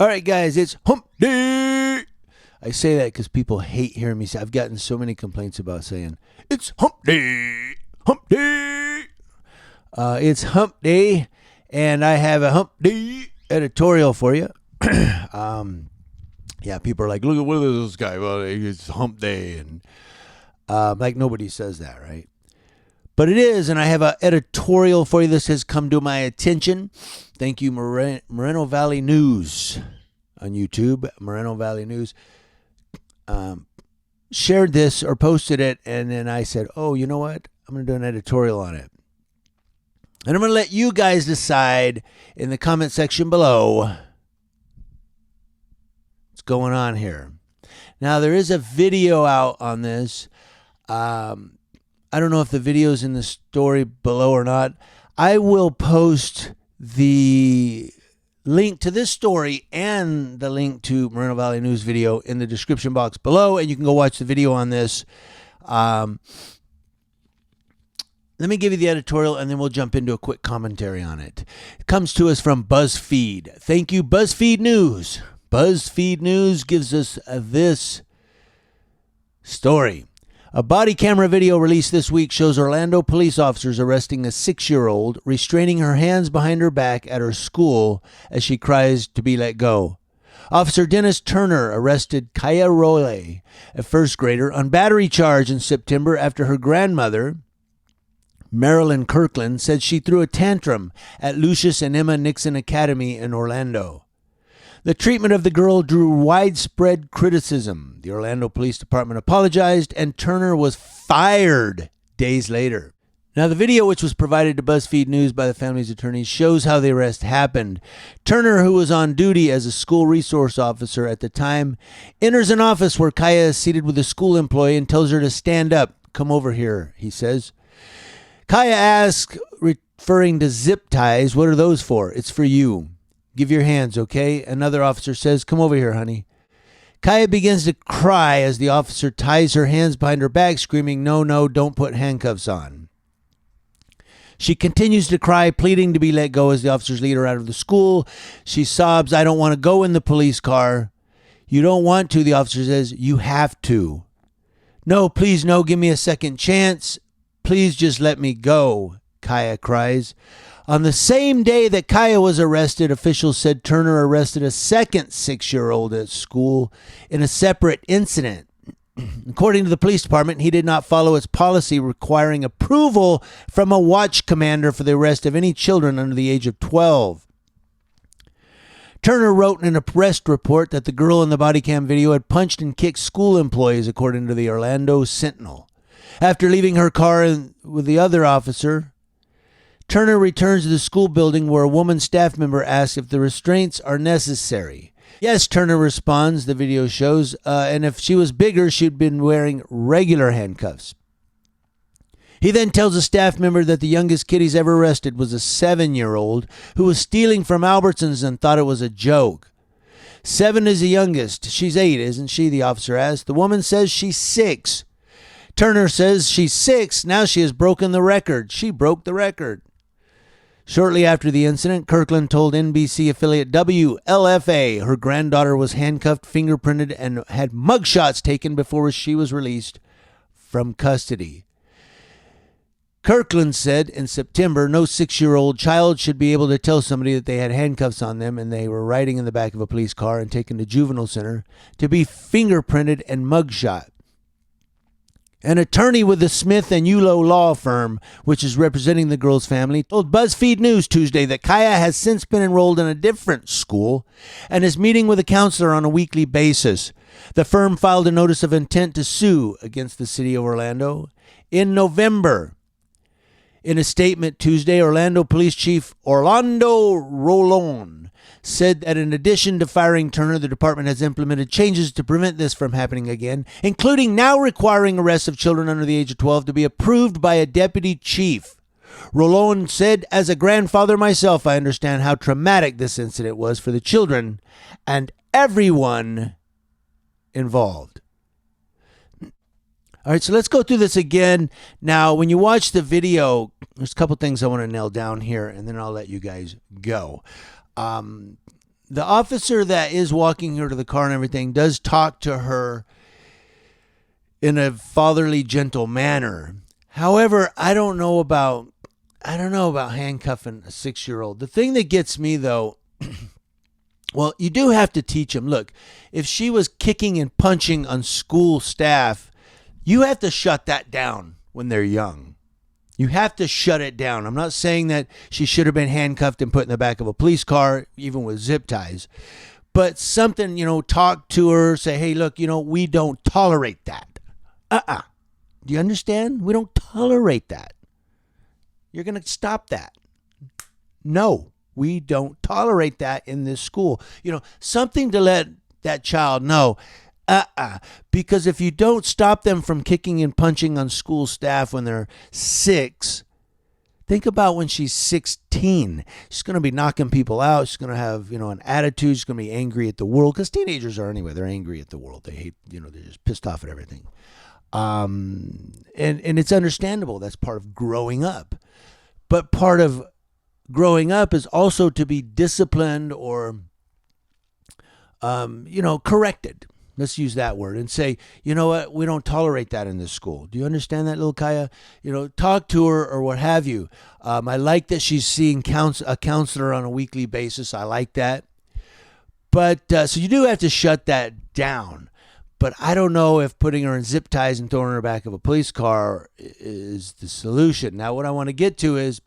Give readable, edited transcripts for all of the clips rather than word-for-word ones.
All right, guys, it's hump day. I say that because people hate hearing me say. I've gotten so many complaints about saying it's hump day, hump day. It's hump day, and I have a hump day editorial for you. Yeah, people are like, look at what is this guy? Well, it's hump day, and like nobody says that, right? But it is, and I have an editorial for you. This has come to my attention. Thank you, Moreno Valley News on YouTube. Moreno Valley News shared this or posted it, and then I said, oh, you know what? I'm going to do an editorial on it. And I'm going to let you guys decide in the comment section below what's going on here. Now, there is a video out on this. I don't know if the video's in the story below or not. I will post the link to this story and the link to Moreno Valley News video in the description box below, and you can go watch the video on this. Let me give you the editorial, and then we'll jump into a quick commentary on it. It comes to us from BuzzFeed. Thank you, BuzzFeed News. BuzzFeed News gives us this story. A body camera video released this week shows Orlando police officers arresting a 6-year-old, restraining her hands behind her back at her school as she cries to be let go. Officer Dennis Turner arrested Kaya Royle, a first grader, on battery charge in September after her grandmother, Marilyn Kirkland, said she threw a tantrum at Lucius and Emma Nixon Academy in Orlando. The treatment of the girl drew widespread criticism. The Orlando Police Department apologized, and Turner was fired days later. Now, the video, which was provided to BuzzFeed News by the family's attorneys, shows how the arrest happened. Turner, who was on duty as a school resource officer at the time, enters an office where Kaya is seated with a school employee and tells her to stand up. Come over here, he says. Kaya asks, referring to zip ties, what are those for? It's for you. Give your hands, okay? Another officer says, come over here, honey. Kaya begins to cry as the officer ties her hands behind her back, screaming, no, no, don't put handcuffs on. She continues to cry, pleading to be let go as the officers lead her out of the school. She sobs, I don't want to go in the police car. You don't want to, the officer says. You have to. No, please, no, give me a second chance. Please just let me go, Kaya cries. On the same day that Kaya was arrested, officials said Turner arrested a second 6-year-old at school in a separate incident. According to the police department, he did not follow its policy requiring approval from a watch commander for the arrest of any children under the age of 12. Turner wrote in an arrest report that the girl in the body cam video had punched and kicked school employees, according to the Orlando Sentinel. After leaving her car with the other officer, Turner returns to the school building where a woman staff member asks if the restraints are necessary. Yes, Turner responds, the video shows, and if she was bigger, she'd been wearing regular handcuffs. He then tells a staff member that the youngest kid he's ever arrested was a 7-year-old who was stealing from Albertsons and thought it was a joke. 7 is the youngest. She's 8, isn't she? The officer asked. The woman says she's 6. Turner says she's 6. Now she has broken the record. She broke the record. Shortly after the incident, Kirkland told NBC affiliate WLFA her granddaughter was handcuffed, fingerprinted, and had mugshots taken before she was released from custody. Kirkland said in September, no 6-year-old child should be able to tell somebody that they had handcuffs on them and they were riding in the back of a police car and taken to juvenile center to be fingerprinted and mugshot. An attorney with the Smith & Yulo law firm, which is representing the girl's family, told BuzzFeed News Tuesday that Kaya has since been enrolled in a different school and is meeting with a counselor on a weekly basis. The firm filed a notice of intent to sue against the city of Orlando in November. In a statement Tuesday, Orlando Police Chief Orlando Rolón said that in addition to firing Turner, the department has implemented changes to prevent this from happening again, including now requiring arrests of children under the age of 12 to be approved by a deputy chief. Rolón said, as a grandfather myself, I understand how traumatic this incident was for the children and everyone involved. All right, so let's go through this again. Now, when you watch the video, there's a couple things I want to nail down here, and then I'll let you guys go. the officer that is walking her to the car and everything does talk to her in a fatherly, gentle manner. However, I don't know about handcuffing a 6-year-old. The thing that gets me though, well, you do have to teach them. Look, if she was kicking and punching on school staff, you have to shut that down when they're young. You have to shut it down. I'm not saying that she should have been handcuffed and put in the back of a police car, even with zip ties. But something, talk to her, say, hey, look, we don't tolerate that. Do you understand? We don't tolerate that. You're going to stop that. No, we don't tolerate that in this school. Something to let that child know. Because if you don't stop them from kicking and punching on school staff when they're 6, think about when she's 16. She's going to be knocking people out. She's going to have, an attitude. She's going to be angry at the world, because teenagers are anyway. They're angry at the world. They hate, they're just pissed off at everything. And it's understandable. That's part of growing up. But part of growing up is also to be disciplined or, corrected. Let's use that word and say, you know what? We don't tolerate that in this school. Do you understand that, little Kaya? Talk to her or what have you. I like that she's seeing a counselor on a weekly basis. I like that. But so you do have to shut that down. But I don't know if putting her in zip ties and throwing her in the back of a police car is the solution. Now, what I want to get to is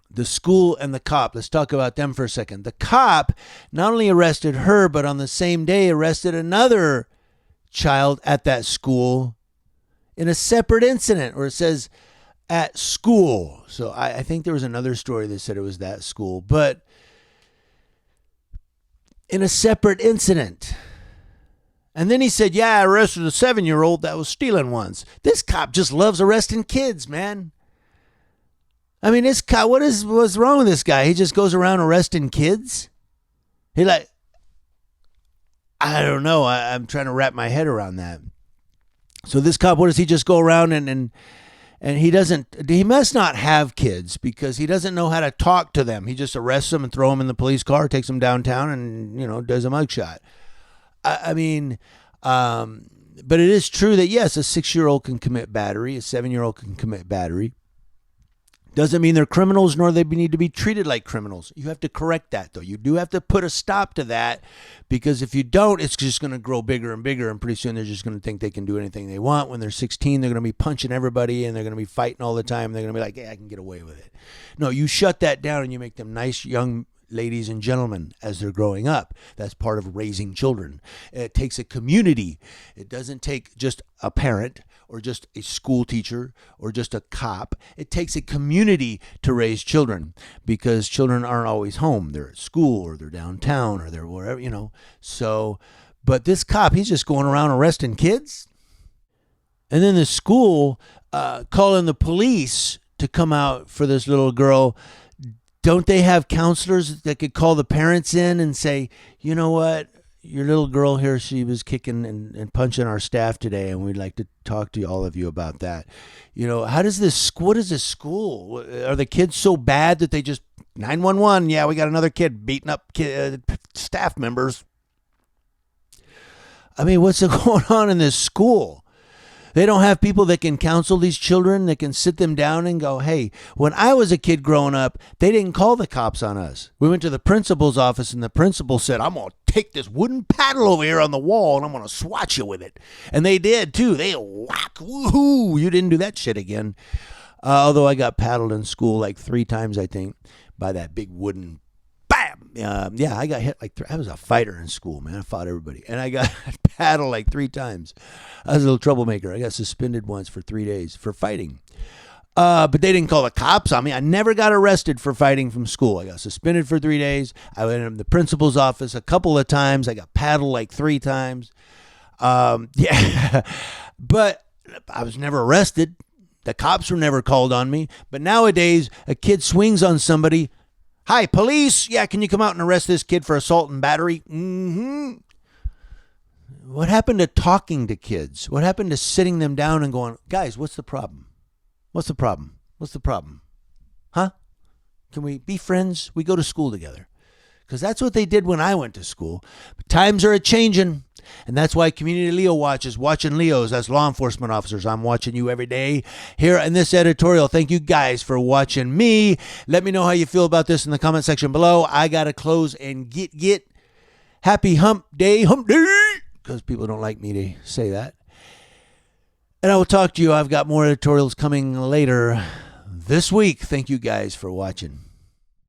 the school and the cop. Let's talk about them for a second. The cop not only arrested her, but on the same day arrested another child at that school in a separate incident, or it says at school. So I think there was another story that said it was that school, but in a separate incident. And then he said, yeah, I arrested a 7-year-old that was stealing once. This cop just loves arresting kids, man. I mean, this guy, what's wrong with this guy? He just goes around arresting kids? I don't know. I'm trying to wrap my head around that. So this cop, what does he just go around and he must not have kids, because he doesn't know how to talk to them. He just arrests them and throws them in the police car, takes them downtown and, does a mugshot. But it is true that yes, a 6-year-old can commit battery. A 7-year-old can commit battery. Doesn't mean they're criminals, nor they need to be treated like criminals. You have to correct that, though. You do have to put a stop to that, because if you don't, it's just going to grow bigger and bigger, and pretty soon they're just going to think they can do anything they want. When they're 16, they're going to be punching everybody, and they're going to be fighting all the time. They're going to be like, hey, I can get away with it. No, you shut that down, and you make them nice young ladies and gentlemen as they're growing up. That's part of raising children. It takes a community. It doesn't take just a parent or just a school teacher or just a cop. It takes a community to raise children, because children aren't always home. They're at school or they're downtown or they're wherever, So, but this cop, he's just going around arresting kids. And then the school calling the police to come out for this little girl. Don't they have counselors that could call the parents in and say, you know what, your little girl here, she was kicking and punching our staff today, and we'd like to talk to all of you about that. What is this school? Are the kids so bad that they just 911? Yeah, we got another kid beating up staff members. I mean, what's going on in this school? They don't have people that can counsel these children, that can sit them down and go, hey, when I was a kid growing up, they didn't call the cops on us. We went to the principal's office, and the principal said, I'm going to take this wooden paddle over here on the wall and I'm going to swat you with it. And they did too. They whack, woohoo. You didn't do that shit again. Although I got paddled in school like 3 times, I think, by that big wooden bam. I got hit like I was a fighter in school, man. I fought everybody. And I got paddled like 3 times. I was a little troublemaker. I got suspended once for 3 days for fighting. But they didn't call the cops on me. I never got arrested for fighting from school. I got suspended for 3 days. I went in the principal's office a couple of times. I got paddled like 3 times. But I was never arrested. The cops were never called on me. But nowadays, a kid swings on somebody. Hi, police. Yeah, can you come out and arrest this kid for assault and battery? Mm-hmm. What happened to talking to kids? What happened to sitting them down and going, guys, what's the problem? What's the problem? What's the problem? Huh? Can we be friends? We go to school together. because that's what they did when I went to school. But times are a-changing, and that's why Community Leo Watch is watching Leos as law enforcement officers. I'm watching you every day here in this editorial. Thank you guys for watching me. Let me know how you feel about this in the comment section below. I got to close and get. Happy hump day, because people don't like me to say that. And I will talk to you. I've got more editorials coming later this week. Thank you guys for watching.